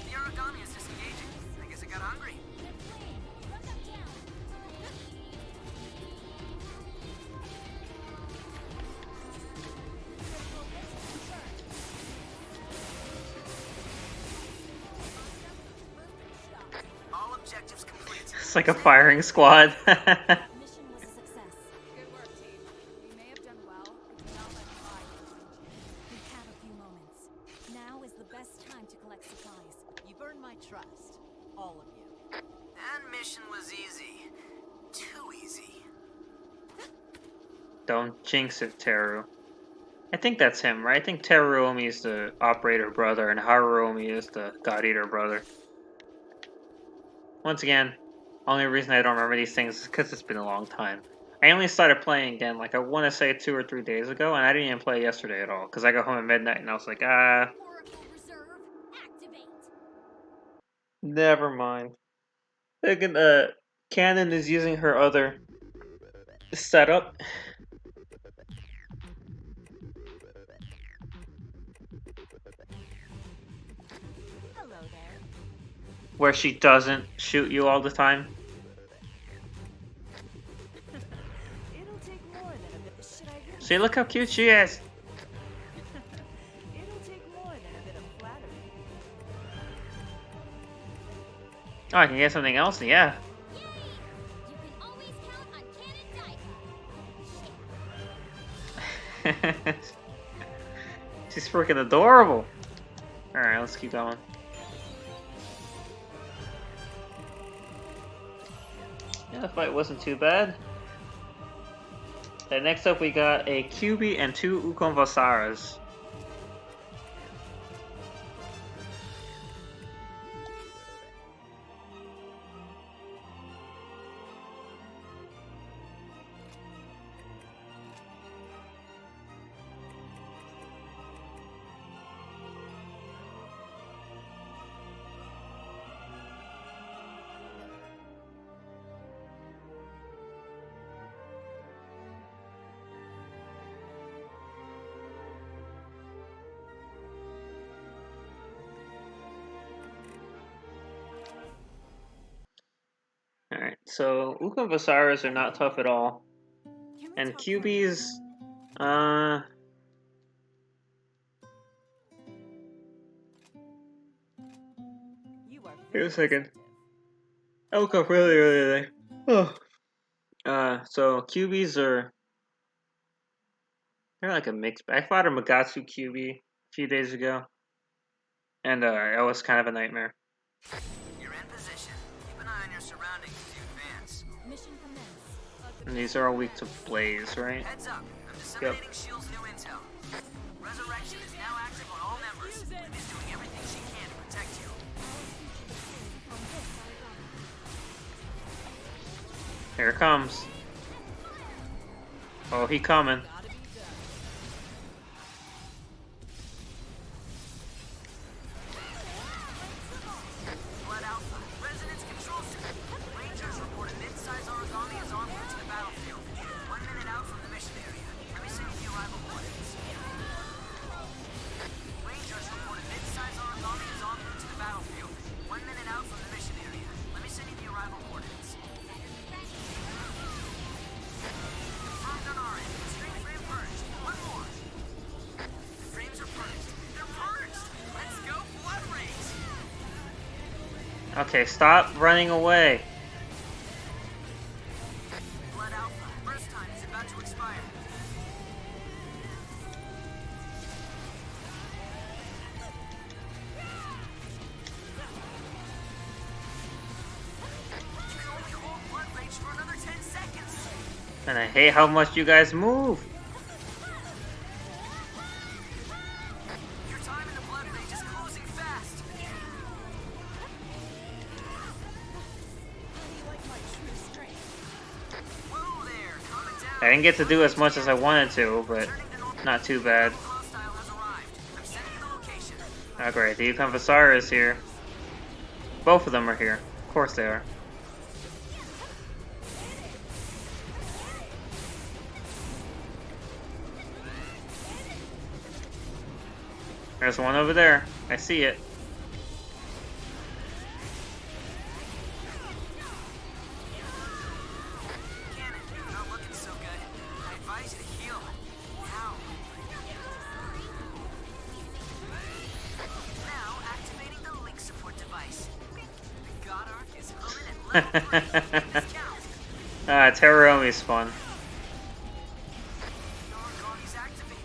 The origami is disengaging. I guess it got hungry. All objectives complete. It's like a firing squad. Mission was a success. Good work, team. We may have done well, but do not let pride consume you. We have a few moments. Now is the best time to collect supplies. You've earned my trust. All of you. That mission was easy. Too easy. Don't jinx it, Teru. I think that's him, right? I think Teruomi is the operator brother and Haruomi is the God Eater brother. Once again, only reason I don't remember these things is because it's been a long time. I only started playing again, like I want to say 2 or 3 days ago, and I didn't even play yesterday at all, because I got home at midnight and I was like, Oracle Reserve, activate. never mind. Again, Canon is using her other setup. Hello there. Where she doesn't shoot you all the time. It'll take more than a bit. Should I really? See, look how cute she is. It'll take more than a bit of flattery. Oh, I can get something else? Yeah. Yay! You can always count on Cannon Diaper. She's freaking adorable. Alright, let's keep going. Yeah, the fight wasn't too bad. And next up we got a QB and 2 Ukon Vasaras. Alright, so Ukon Vasaras are not tough at all. Can we And talk QBs, You are Wait a very second. sensitive. I woke up really early today. Oh. So QBs are... They're like a mix. I fought a Magatsu QB a few days ago. And it was kind of a nightmare. You're in position. Keep an eye on your surroundings as you advance. Mission commence. And these are all weak to Blaze, right? Heads up. I'm disseminating S.H.I.E.L.D.'s new intel. Resurrection is now active on all members. And is doing everything she can to protect you. On this origami. Here it comes. Oh, he coming. Gotta be done. Blood Alpha. Resonance control system. Rangers report a mid-size origami is en route to the battlefield. 1 minute out from the mission area. Let me send you the arrival coordinates. Rangers report a mid-size origami is en route to the battlefield. 1 minute out from the mission area. Let me send you the arrival coordinates. Confirmed on our end. Stream frame purged. One more. The frames are purged. They're purged. Let's go blood rage. Okay, stop running away. Blood Alpha. Burst time is about to expire. You can only hold blood rage for another 10 seconds. And I hate how much you guys move. Your time in the blood rage is closing fast. How do you like my true strength? Whoa there. Calm it down. I didn't get to do as much as I wanted to, but Turning to normal. not too bad. Hostile has arrived. I'm sending you the location. Oh great, the Ukon Vasara is here. Both of them are here. Of course they are. There's one over there. I see it. Cannon, you're not looking so good. I advise you to heal. Now. Now activating the link support device. The God Arc is humming at level 3. Discount. Terraromi's fun. Noragami's activated.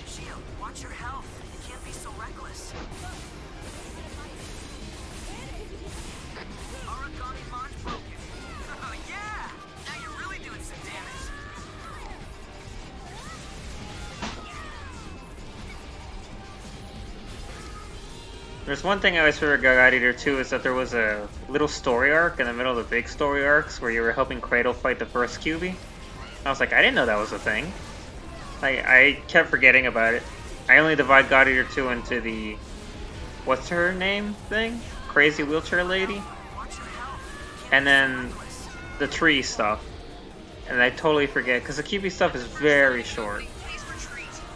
Shield, watch your health. You can't be so reckless. Origami bond's broken. Oh yeah! Now you're really doing some damage. There's one thing I always figured about God Eater 2 is that there was a little story arc in the middle of the big story arcs where you were helping Cradle fight the first QB. I was like, I didn't know that was a thing. I kept forgetting about it. I only divide God Eater 2 into the... what's her name thing? Crazy wheelchair lady? And then the tree stuff. And I totally forget, because the QB stuff is very short.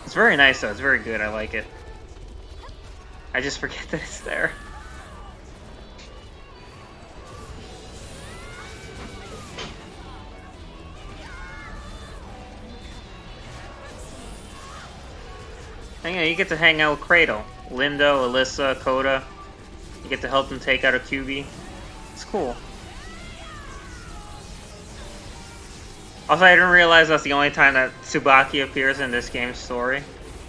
It's very nice though, it's very good, I like it. I just forget that it's there. And yeah, you get to hang out with Cradle. Lindo, Alyssa, Coda. You get to help them take out a QB. It's cool. Also, I didn't realize that's the only time that Tsubaki appears in this game's story.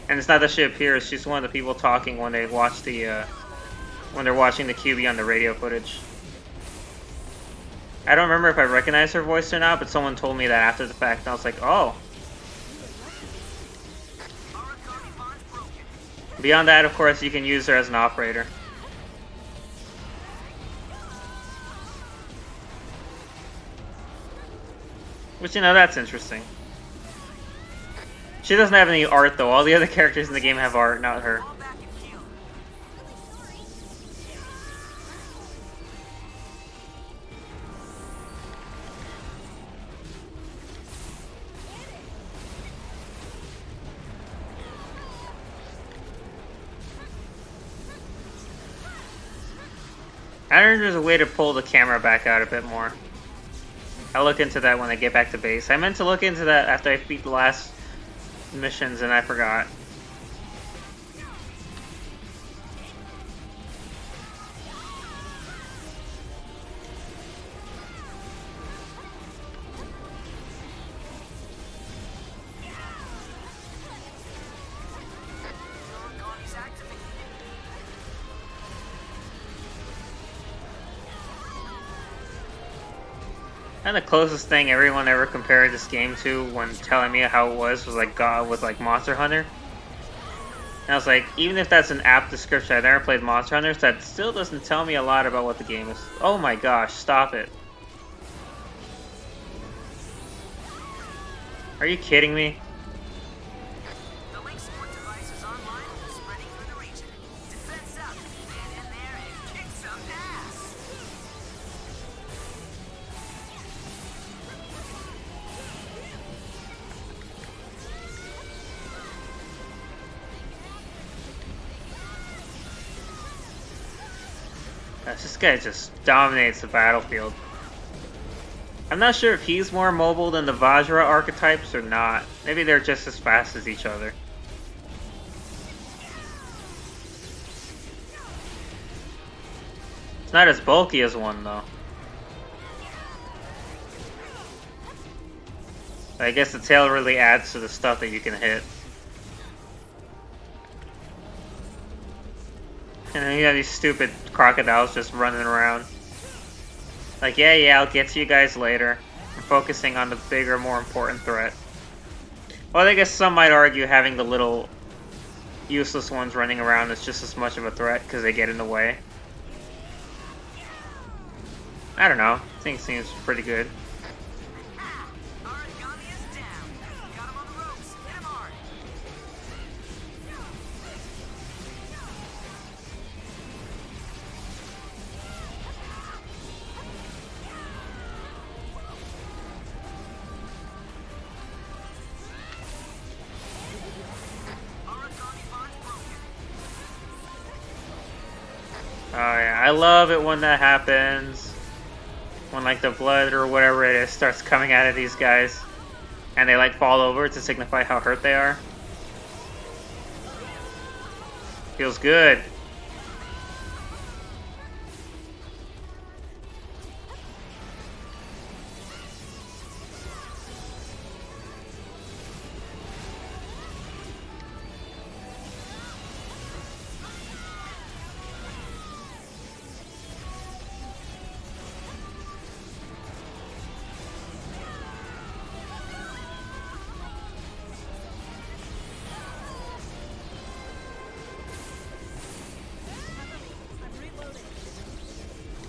And it's not that she appears, she's one of the people talking when they watch the, when they're watching the QB on the radio footage. I don't remember if I recognized her voice or not, but someone told me that after the fact, and I was like, oh. Beyond that, of course, you can use her as an operator. Which, you know, that's interesting. She doesn't have any art, though. All the other characters in the game have art, not her. I don't know if there's a way to pull the camera back out a bit more. I'll look into that when I get back to base. I meant to look into that after I beat the last missions and I forgot. And the closest thing everyone ever compared this game to when telling me how it was like God with like Monster Hunter. And I was like, even if that's an apt description, I've never played Monster Hunter, so that still doesn't tell me a lot about what the game is. Oh my gosh, stop it. Are you kidding me? The link support device is online and spreading through the region. Defense up, get in there and kick some ass. This guy just dominates the battlefield. I'm not sure if he's more mobile than the Vajra archetypes or not. Maybe they're just as fast as each other. It's not as bulky as one though. I guess the tail really adds to the stuff that you can hit. And then you have these stupid crocodiles just running around. Like, yeah, I'll get to you guys later. I'm focusing on the bigger, more important threat. Well, I guess some might argue having the little useless ones running around is just as much of a threat because they get in the way. I don't know. I think it seems pretty good. Yeah, I love it when that happens. When like the blood or whatever it is starts coming out of these guys. And they like fall over to signify how hurt they are. Feels good.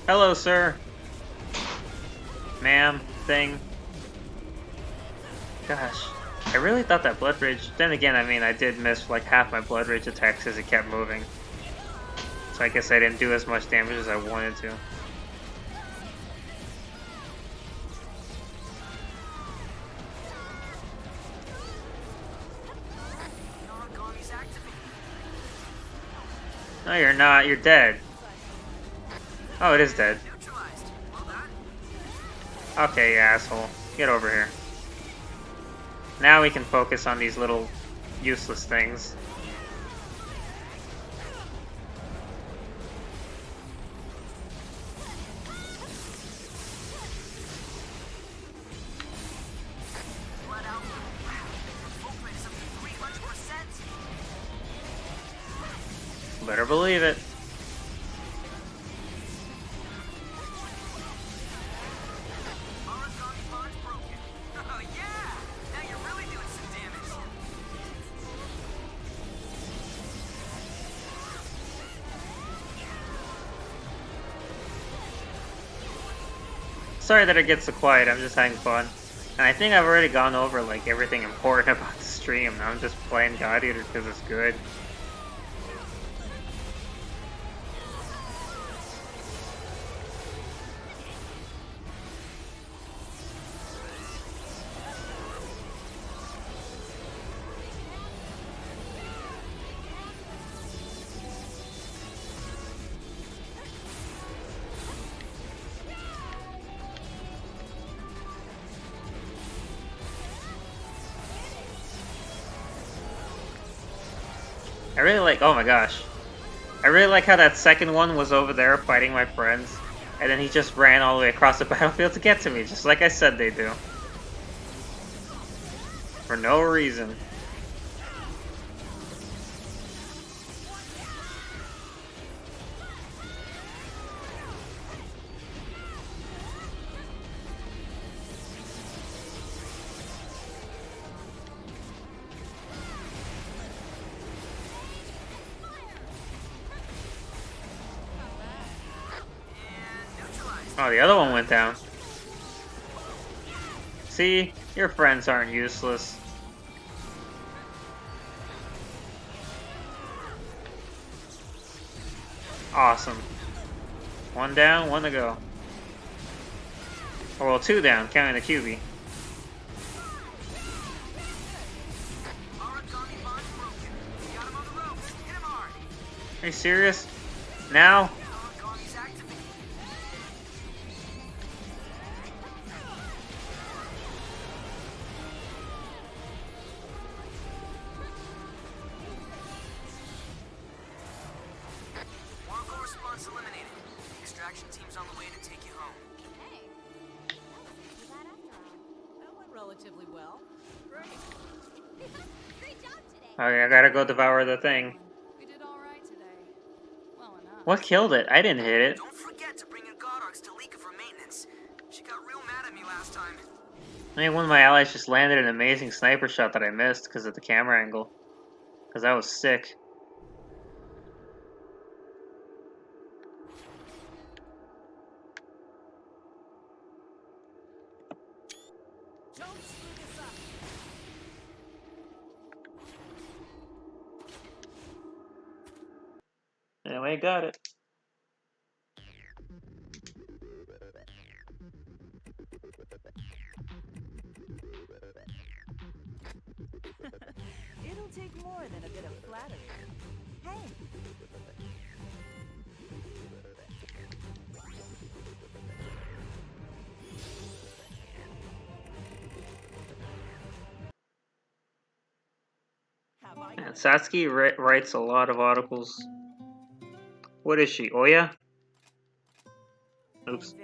Hello, sir. Ma'am, thing. Gosh, I really thought that Blood Rage... Then again, I mean, I did miss like half my Blood Rage attacks as it kept moving. So I guess I didn't do as much damage as I wanted to. Narukami's activated. No, you're not. You're dead. Oh, it is dead. Neutralized. Well done. Okay, you asshole. Get over here. Now we can focus on these little useless things. Blood output. Wow. Movement is up to 300%. Better believe it. Narukami bond's broken. Oh yeah! Now you're really doing some damage. Sorry that it gets so quiet, I'm just having fun. And I think I've already gone over like everything important about the stream. Now I'm just playing God Eater because it's good. I really like, oh my gosh. I really like how that second one was over there fighting my friends, and then he just ran all the way across the battlefield to get to me, just like I said they do. For no reason. Oh, the other one went down. See? Your friends aren't useless. Awesome. One down, one to go. Or well, two down, counting the QB. Narukami bond's broken. You got him on the ropes. Hit him hard. Are you serious? Now? Narukami's activated. Oracle response eliminated. The extraction team's on the way to take you home. Hey, that wasn't too bad after all. That went relatively well. Great. Great job today. Okay, I gotta go devour the thing. We did all right today. Well enough. What killed it? I didn't hit it. Don't forget to bring in Goddard's to Lika for maintenance. She got real mad at me last time. I mean, one of my allies just landed an amazing sniper shot that I missed because of the camera angle. Because that was sick. Don't screw this up. Anyway, got it. It'll take more than a bit of flattery. Hey, And Satsuki writes a lot of articles. What is she, Oya? Oops.